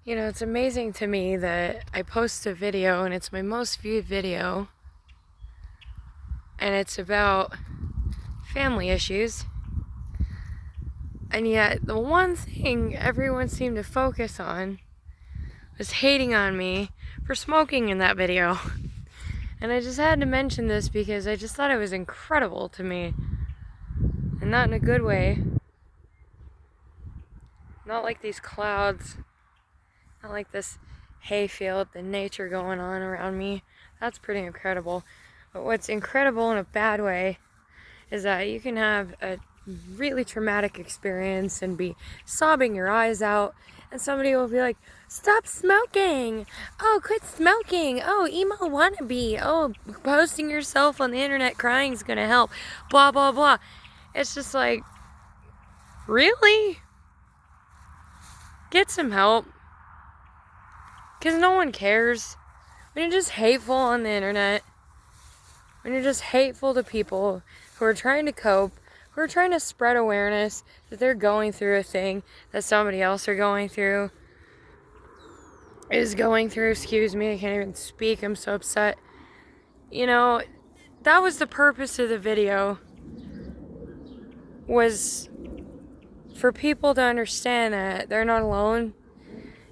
You know, it's amazing to me that I post a video and it's my most viewed video, and it's about family issues, and yet the one thing everyone seemed to focus on was hating on me for smoking in that video. And I just had to mention this because I just thought it was incredible to me, and not in a good way. Not like these clouds, not like this hayfield, the nature going on around me. That's pretty incredible. But what's incredible in a bad way is that you can have a really traumatic experience and be sobbing your eyes out, and somebody will be like, stop smoking, oh, quit smoking, oh, emo wannabe, oh, posting yourself on the internet crying is gonna help, blah blah blah. It's just like, really? Get some help. Because no one cares. When you're just hateful on the internet, when you're just hateful to people who are trying to cope, who are trying to spread awareness that they're going through a thing that somebody else is going through, excuse me, I can't even speak, I'm so upset. You know, that was the purpose of the video, was for people to understand that they're not alone.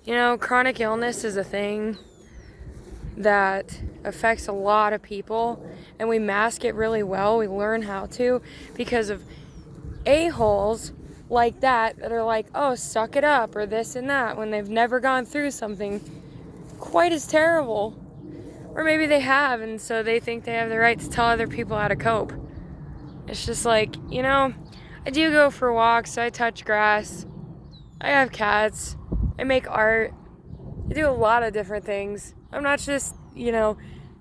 You know, chronic illness is a thing that affects a lot of people, and we mask it really well. We learn how to because of a-holes like that are like, oh, suck it up, or this and that, when they've never gone through something quite as terrible. Or maybe they have, and so they think they have the right to tell other people how to cope. It's just like, you know, I do go for walks, I touch grass, I have cats, I make art, I do a lot of different things. I'm not just, you know,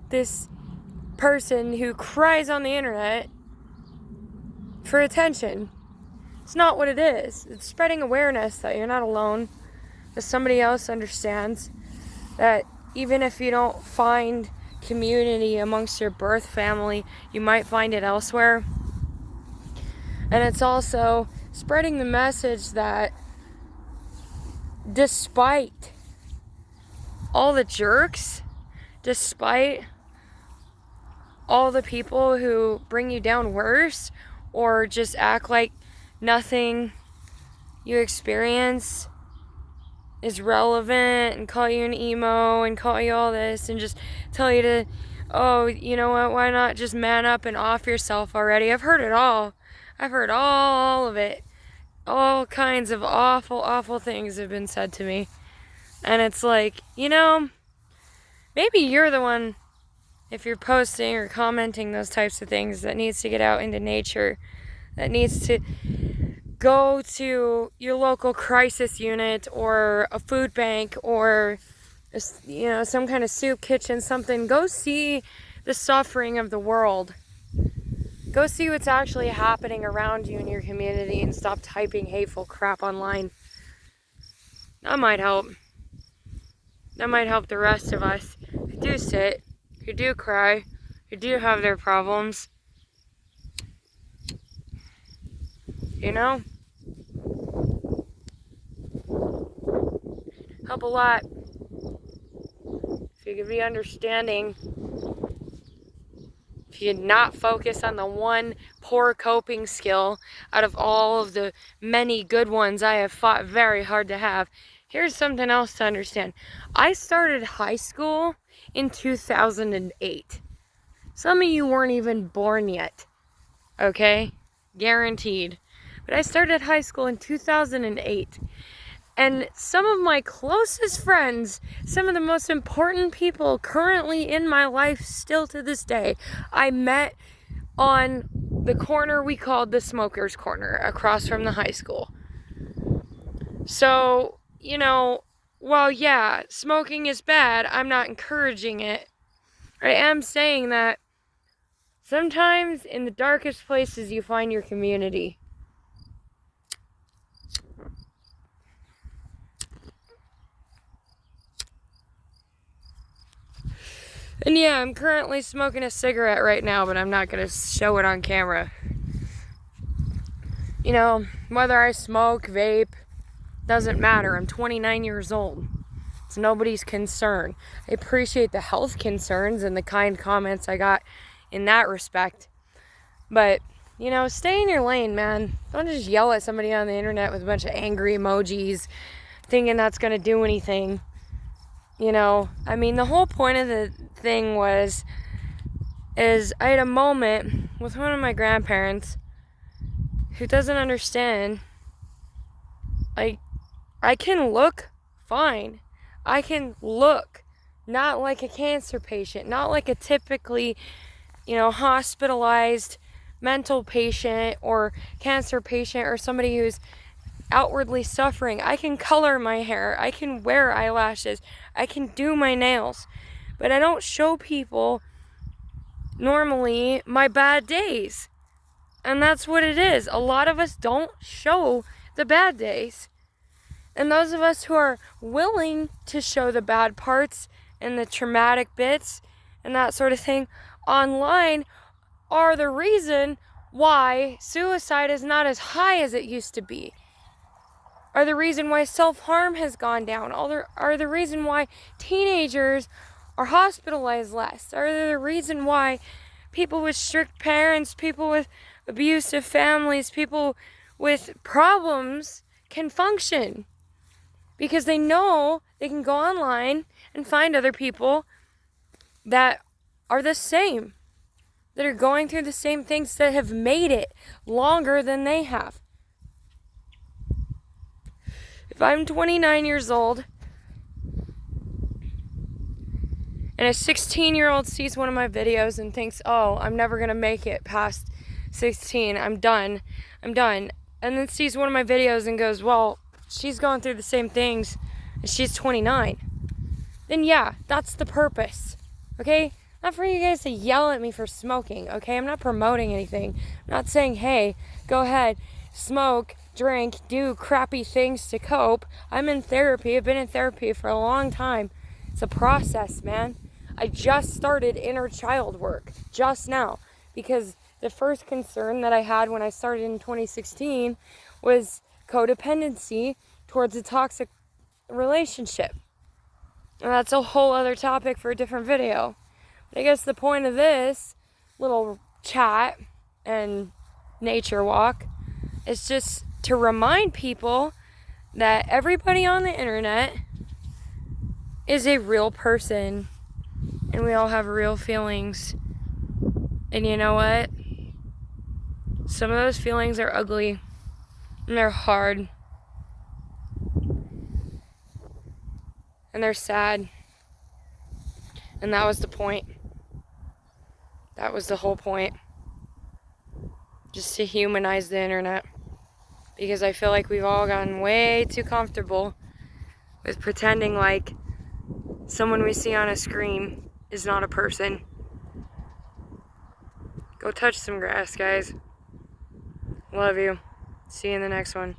this person who cries on the internet for attention. It's not what it is. It's spreading awareness that you're not alone, that somebody else understands, that even if you don't find community amongst your birth family, you might find it elsewhere. And it's also spreading the message that despite all the jerks, despite all the people who bring you down worse or just act like nothing you experience is relevant and call you an emo and call you all this and just tell you to, oh, you know what, why not just man up and off yourself already? I've heard it all. I've heard all of it. All kinds of awful, awful things have been said to me. And it's like, you know, maybe you're the one, if you're posting or commenting those types of things, that needs to get out into nature, that needs to go to your local crisis unit or a food bank or, you know, some kind of soup kitchen, something. Go see the suffering of the world. Go see what's actually happening around you in your community and stop typing hateful crap online. That might help. That might help the rest of us who do sit, who do cry, who do have their problems. You know? Help a lot. If you could be understanding, if you could not focus on the one poor coping skill out of all of the many good ones I have fought very hard to have. Here's something else to understand. I started high school in 2008. Some of you weren't even born yet, okay? Guaranteed. But I started high school in 2008. And some of my closest friends, some of the most important people currently in my life still to this day, I met on the corner we called the Smokers Corner across from the high school. So, you know, while yeah, smoking is bad, I'm not encouraging it. I am saying that sometimes in the darkest places you find your community. And yeah, I'm currently smoking a cigarette right now, but I'm not going to show it on camera. You know, whether I smoke, vape, doesn't matter. I'm 29 years old. It's nobody's concern. I appreciate the health concerns and the kind comments I got in that respect. But, stay in your lane, man. Don't just yell at somebody on the internet with a bunch of angry emojis thinking that's going to do anything. The whole point of the thing is I had a moment with one of my grandparents who doesn't understand. I can look fine. I can look not like a cancer patient, not like a typically, hospitalized mental patient or cancer patient or somebody who's outwardly suffering. I can color my hair. I can wear eyelashes. I can do my nails. But I don't show people normally my bad days. And that's what it is. A lot of us don't show the bad days. And those of us who are willing to show the bad parts and the traumatic bits and that sort of thing online are the reason why suicide is not as high as it used to be. Are the reason why self-harm has gone down. Are the reason why teenagers are hospitalized less. Are the reason why people with strict parents, people with abusive families, people with problems can function. Because they know they can go online and find other people that are the same, that are going through the same things, that have made it longer than they have. If I'm 29 years old and a 16-year-old sees one of my videos and thinks, oh, I'm never going to make it past 16, I'm done, and then sees one of my videos and goes, well, she's going through the same things and she's 29, then yeah, that's the purpose, okay? Not for you guys to yell at me for smoking, okay? I'm not promoting anything. I'm not saying, hey, go ahead, smoke, drink, do crappy things to cope. I'm in therapy. I've been in therapy for a long time. It's a process, man. I just started inner child work just now because the first concern that I had when I started in 2016 was codependency towards a toxic relationship. And that's a whole other topic for a different video. But I guess the point of this little chat and nature walk is just to remind people that everybody on the internet is a real person and we all have real feelings. And you know what? Some of those feelings are ugly and they're hard and they're sad. And that was the point. That was the whole point. Just to humanize the internet. Because I feel like we've all gotten way too comfortable with pretending like someone we see on a screen is not a person. Go touch some grass, guys. Love you. See you in the next one.